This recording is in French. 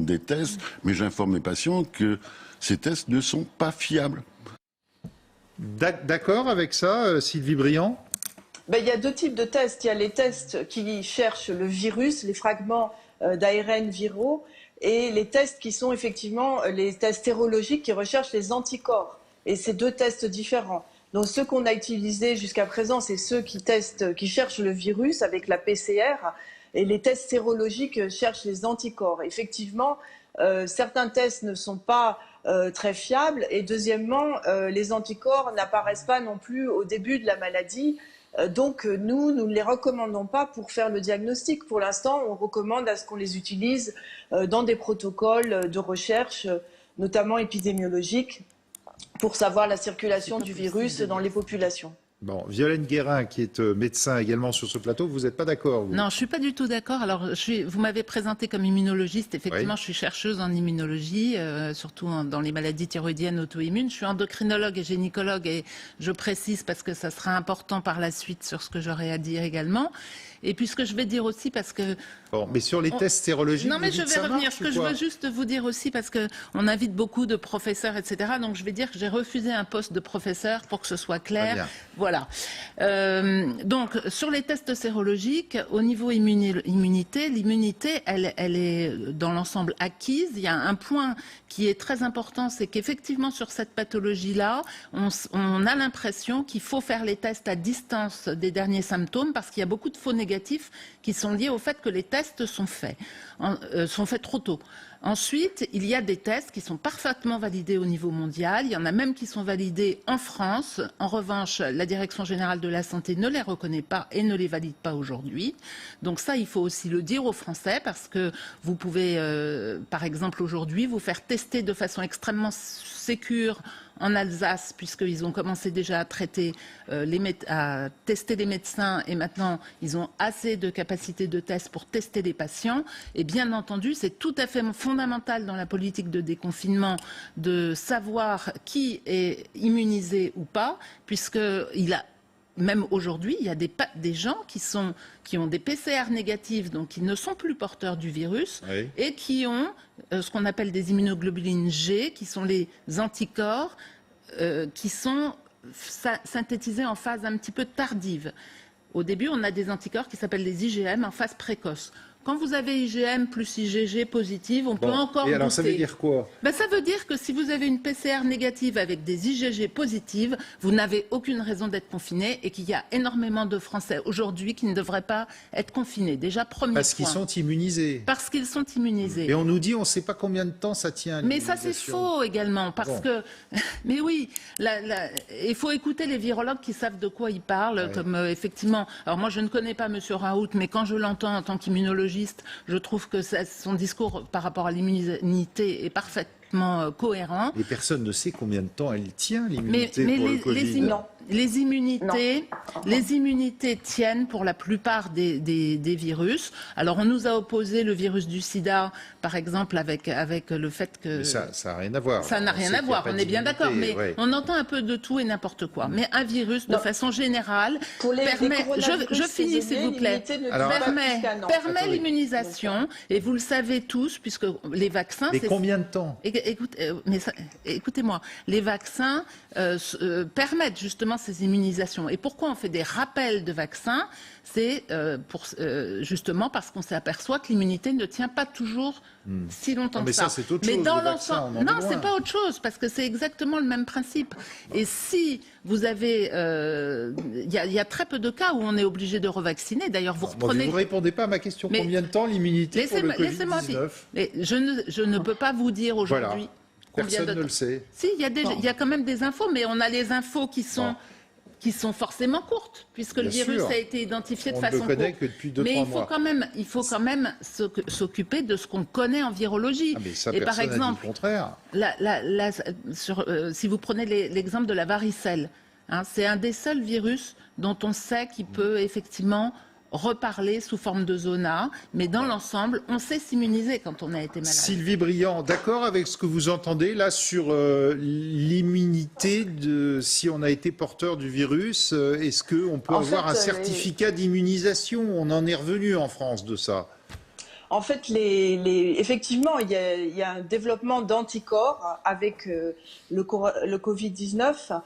des tests, mais j'informe mes patients que ces tests ne sont pas fiables. D'accord avec ça, Sylvie Briand? Il y a deux types de tests. Il y a les tests qui cherchent le virus, les fragments d'ARN viraux, et les tests qui sont effectivement les tests sérologiques qui recherchent les anticorps. Et c'est deux tests différents. Donc ceux qu'on a utilisés jusqu'à présent, c'est ceux qui cherchent le virus avec la PCR, et les tests sérologiques cherchent les anticorps. Effectivement, certains tests ne sont pas très fiables, et deuxièmement, les anticorps n'apparaissent pas non plus au début de la maladie. Donc nous ne les recommandons pas pour faire le diagnostic. Pour l'instant, on recommande à ce qu'on les utilise dans des protocoles de recherche, notamment épidémiologiques, pour savoir la circulation du virus dans les populations. Bon, Violaine Guérin, qui est médecin également sur ce plateau, vous n'êtes pas d'accord? Non, je ne suis pas du tout d'accord. Alors, vous m'avez présenté comme immunologiste. Effectivement, Oui. je suis chercheuse en immunologie, surtout dans les maladies thyroïdiennes auto-immunes. Je suis endocrinologue et gynécologue, et je précise parce que ça sera important par la suite sur ce que j'aurai à dire également. Et puis ce que je vais dire aussi, parce que... Bon, mais sur les tests sérologiques, Non, mais vous je dites vais ça revenir. marche Ce que ou je quoi? veux juste vous dire aussi, parce qu'on invite beaucoup de professeurs, etc. Donc je vais dire que j'ai refusé un poste de professeur pour que ce soit Très clair. bien. Voilà. Donc sur les tests sérologiques, au niveau immunité, l'immunité, elle est dans l'ensemble acquise. Il y a un point qui est très important, c'est qu'effectivement sur cette pathologie-là, on a l'impression qu'il faut faire les tests à distance des derniers symptômes, parce qu'il y a beaucoup de faux négatifs qui sont liés au fait que les tests sont faits trop tôt. Ensuite, il y a des tests qui sont parfaitement validés au niveau mondial. Il y en a même qui sont validés en France. En revanche, la Direction générale de la santé ne les reconnaît pas et ne les valide pas aujourd'hui. Donc ça, il faut aussi le dire aux Français, parce que vous pouvez, par exemple, aujourd'hui, vous faire tester de façon extrêmement sécure en Alsace, puisqu'ils ont commencé déjà à traiter, à tester les médecins, et maintenant ils ont assez de capacité de test pour tester les patients. Et bien entendu, c'est tout à fait fondamental dans la politique de déconfinement de savoir qui est immunisé ou pas, même aujourd'hui, il y a des gens qui ont des PCR négatives, donc qui ne sont plus porteurs du virus, Oui. et qui ont ce qu'on appelle des immunoglobulines G, qui sont les anticorps qui sont synthétisés en phase un petit peu tardive. Au début, on a des anticorps qui s'appellent les IgM en phase précoce. Quand vous avez IgM plus IgG positive, on peut encore Et alors, douter. ça veut dire quoi? Ça veut dire que si vous avez une PCR négative avec des IgG positives, vous n'avez aucune raison d'être confiné, et qu'il y a énormément de Français aujourd'hui qui ne devraient pas être confinés. Déjà, premier Parce point. qu'ils sont immunisés. Parce qu'ils sont immunisés. Et on nous dit, on ne sait pas combien de temps ça tient. Mais ça, c'est faux également, parce que... Mais oui, il faut écouter les virologues qui savent de quoi ils parlent, comme effectivement... Alors moi, je ne connais pas M. Raoult, mais quand je l'entends en tant qu'immunologiste, je trouve que son discours par rapport à l'immunité est parfaitement cohérent. Et personne ne sait combien de temps elle tient, l'immunité pour le Covid. Les immunités tiennent pour la plupart des virus. Alors, on nous a opposé le virus du sida, par exemple, avec le fait que... Mais ça n'a rien à voir. Ça n'a rien à voir, on est bien d'accord, mais on entend un peu de tout et n'importe quoi. Mais un virus, de façon générale, permet... Je finis, s'il vous plaît. Permet l'immunisation, et vous le savez tous, puisque les vaccins... Mais combien de temps? Écoutez-moi, les vaccins permettent justement ces immunisations. Et pourquoi on fait des rappels de vaccins? C'est justement parce qu'on s'aperçoit que l'immunité ne tient pas toujours si longtemps que ça. Mais ça, c'est autre chose. Dans l'ensemble, non, c'est pas autre chose, parce que c'est exactement le même principe. Et si vous avez, il y a très peu de cas où on est obligé de revacciner. D'ailleurs, vous reprenez. Vous ne répondez pas à ma question. Combien de temps l'immunité pour le Covid-19? Je ne peux pas vous dire aujourd'hui. Voilà. Personne ne le sait. Si, il y a quand même des infos, mais on a les infos qui sont forcément courtes, puisque le virus a été identifié de façon courte. On ne le connaît que depuis 2-3 mois. Mais il faut quand même s'occuper de ce qu'on connaît en virologie. Mais ça, et par exemple, le contraire. Si vous prenez l'exemple de la varicelle, c'est un des seuls virus dont on sait qu'il peut effectivement reparler sous forme de zona, mais dans l'ensemble, on sait s'immuniser quand on a été malade. Sylvie Briand, d'accord avec ce que vous entendez là sur l'immunité si on a été porteur du virus? Est-ce qu'on peut avoir un certificat d'immunisation? On en est revenu en France de ça. En fait, effectivement, il y a un développement d'anticorps avec le Covid-19.